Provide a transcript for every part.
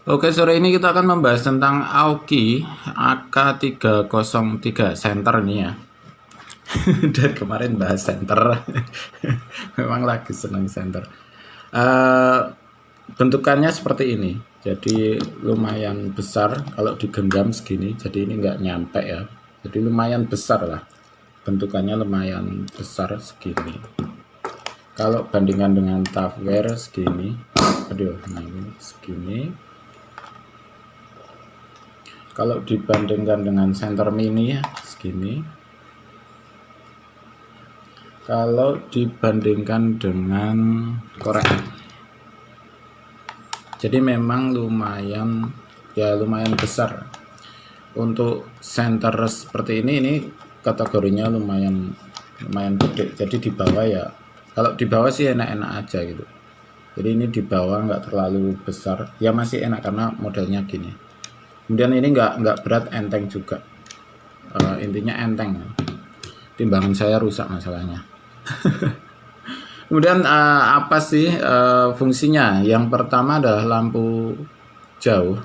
Oke, sore ini kita akan membahas tentang Aoki AK303 Center nih ya. Dari kemarin bahas center, memang lagi senang center. Bentukannya seperti ini, jadi lumayan besar kalau digenggam segini, jadi ini nggak nyampe ya. Jadi lumayan besar lah, bentukannya lumayan besar segini. Kalau bandingkan dengan Tupperware segini, aduh, nah ini segini. Kalau dibandingkan dengan center mini ya segini. Kalau dibandingkan dengan korek, jadi memang lumayan besar. Untuk center seperti ini kategorinya lumayan gede. Jadi di bawah ya, kalau di bawah sih enak-enak aja gitu. Jadi ini di bawah nggak terlalu besar, ya masih enak karena modelnya gini. Kemudian ini nggak berat, enteng juga. Intinya enteng. Timbangan saya rusak masalahnya. Kemudian apa sih fungsinya? Yang pertama adalah lampu jauh.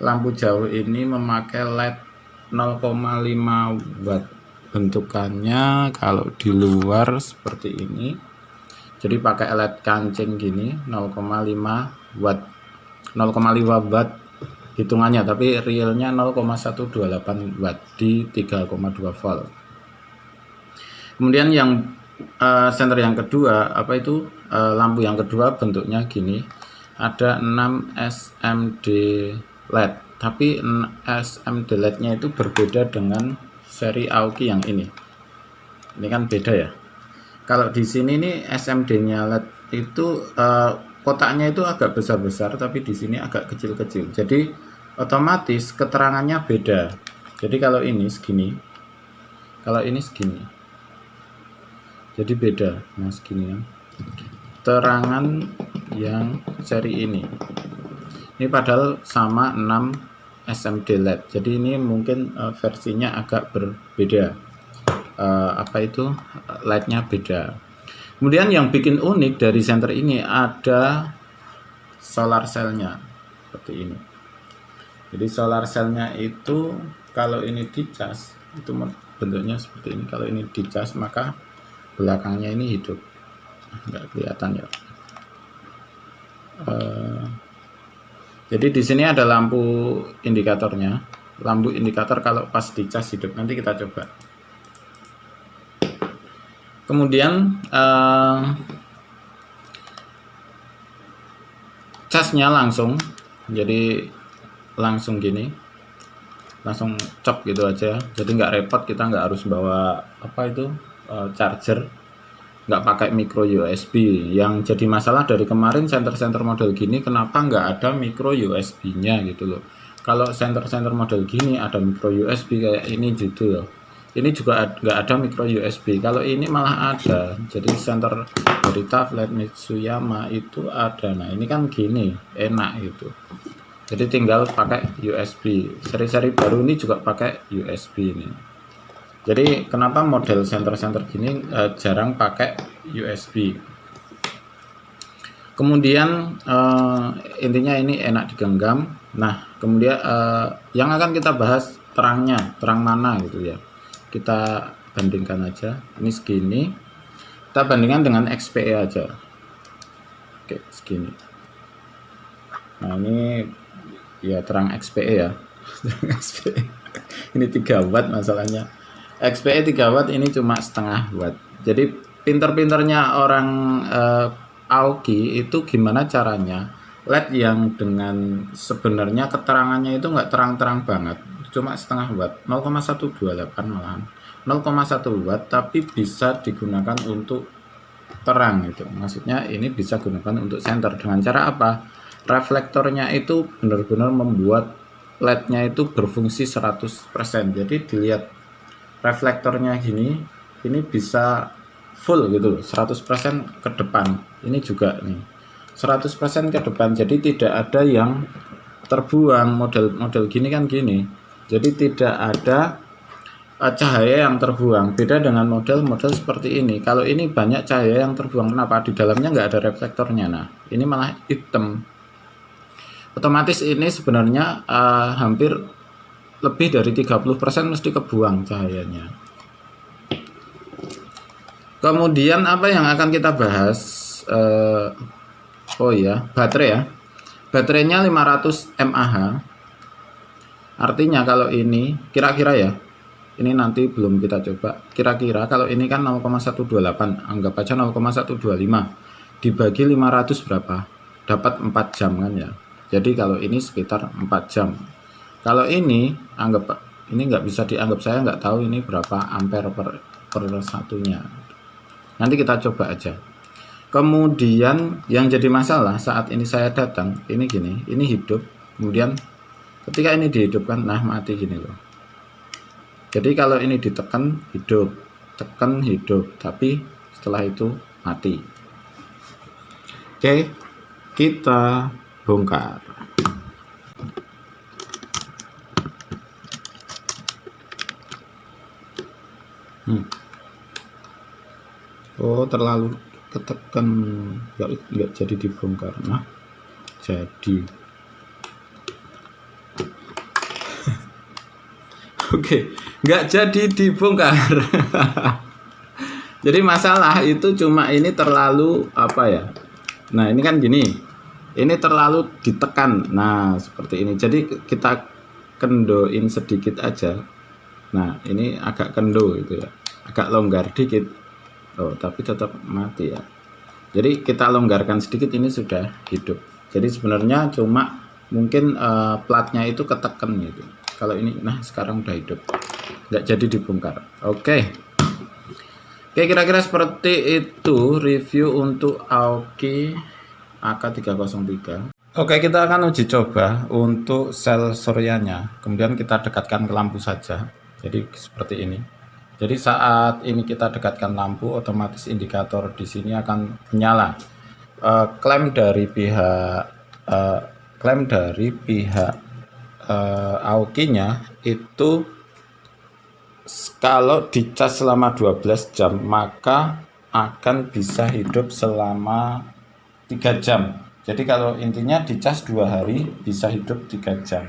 Lampu jauh ini memakai LED 0,5 watt. Bentukannya kalau di luar seperti ini. Jadi pakai LED kancing gini 0,5 watt. 0,5 watt hitungannya, tapi realnya 0,128 watt di 3,2 volt. Kemudian yang senter yang kedua, apa itu lampu yang kedua bentuknya gini, ada 6 SMD LED, tapi SMD LED-nya itu berbeda dengan seri Aoki yang ini kan beda ya. Kalau di sini nih SMD-nya LED itu kotaknya itu agak besar-besar, tapi di sini agak kecil-kecil. Jadi otomatis keterangannya beda. Jadi kalau ini segini, kalau ini segini. Jadi beda, nah segini ya. Terangan yang seri ini padahal sama 6 SMD LED. Jadi ini mungkin versinya agak berbeda. Apa itu LED-nya beda. Kemudian yang bikin unik dari center ini ada solar cell-nya seperti ini. Jadi solar cell-nya itu kalau ini dicas itu bentuknya seperti ini. Kalau ini dicas maka belakangnya ini hidup. Nggak kelihatan ya. Jadi di sini ada lampu indikatornya. Lampu indikator kalau pas dicas hidup. Nanti kita coba. Kemudian casnya langsung, jadi langsung gini, langsung cop gitu aja. Jadi nggak repot, kita nggak harus bawa apa itu charger, nggak pakai micro USB. Yang jadi masalah dari kemarin center-center model gini, kenapa nggak ada micro USB-nya gitu loh. Kalau center-center model gini ada micro USB kayak ini gitu loh. Ini juga nggak ada micro USB. Kalau ini malah ada. Jadi center dari tablet Mitsuyama itu ada. Nah ini kan gini, enak gitu. Jadi tinggal pakai USB. Seri-seri baru ini juga pakai USB ini. Jadi kenapa model center-center gini jarang pakai USB. Kemudian intinya ini enak digenggam. Nah kemudian yang akan kita bahas terangnya, terang mana gitu ya. Kita bandingkan aja, ini segini, kita bandingkan dengan XPE aja. Oke, segini. Nah ini ya terang XPE ya. Ini 3 watt masalahnya. XPE 3 watt, ini cuma setengah watt. Jadi pinter-pinternya orang Aoki itu gimana caranya LED yang dengan sebenarnya keterangannya itu nggak terang-terang banget, cuma setengah watt, 0,128 malahan, 0,1 watt, tapi bisa digunakan untuk terang itu. Maksudnya ini bisa gunakan untuk center dengan cara apa? Reflektornya itu benar-benar membuat LED-nya itu berfungsi 100%. Jadi dilihat reflektornya gini, ini bisa full gitu loh, 100% ke depan. Ini juga nih 100% ke depan, jadi tidak ada yang terbuang. Model gini kan gini, jadi tidak ada cahaya yang terbuang. Beda dengan model seperti ini. Kalau ini banyak cahaya yang terbuang, kenapa? Di dalamnya nggak ada reflektornya. Nah ini malah hitam. otomatis ini sebenarnya hampir lebih dari 30% mesti kebuang cahayanya. Kemudian apa yang akan kita bahas? Oh ya, baterai ya. Baterainya 500 mAh. Artinya kalau ini kira-kira ya, ini nanti belum kita coba. Kira-kira kalau ini kan 0,128, anggap aja 0,125 dibagi 500 berapa? Dapat 4 jam kan ya. Jadi kalau ini sekitar 4 jam. Kalau ini anggap ini nggak bisa dianggap, saya nggak tahu ini berapa ampere per satunya. Nanti kita coba aja. Kemudian yang jadi masalah saat ini saya datang, ini gini, ini hidup. Kemudian ketika ini dihidupkan, nah mati gini loh. Jadi kalau ini ditekan hidup, tekan hidup, tapi setelah itu mati. Oke, kita bongkar. Oh, terlalu ketekan, nggak jadi dibongkar. Nah, jadi oke, nggak jadi dibongkar. Jadi masalah itu cuma ini terlalu apa ya? Nah ini kan gini, ini terlalu ditekan. Nah seperti ini. Jadi kita kendoin sedikit aja. Nah ini agak kendo gitu ya, agak longgar dikit. Oh tapi tetap mati ya. Jadi kita longgarkan sedikit, ini sudah hidup. Jadi sebenarnya cuma mungkin platnya itu ketekan gitu. Kalau ini, nah sekarang udah hidup, nggak jadi dibongkar. Oke, kira-kira seperti itu review untuk Aoki AK303. Oke, kita akan uji coba untuk sel suryanya. Kemudian kita dekatkan ke lampu saja. Jadi seperti ini. Jadi saat ini kita dekatkan lampu, otomatis indikator di sini akan menyala. Klaim dari pihak Aoki-nya itu kalau dicas selama 12 jam maka akan bisa hidup selama 3 jam. Jadi kalau intinya dicas 2 hari bisa hidup 3 jam.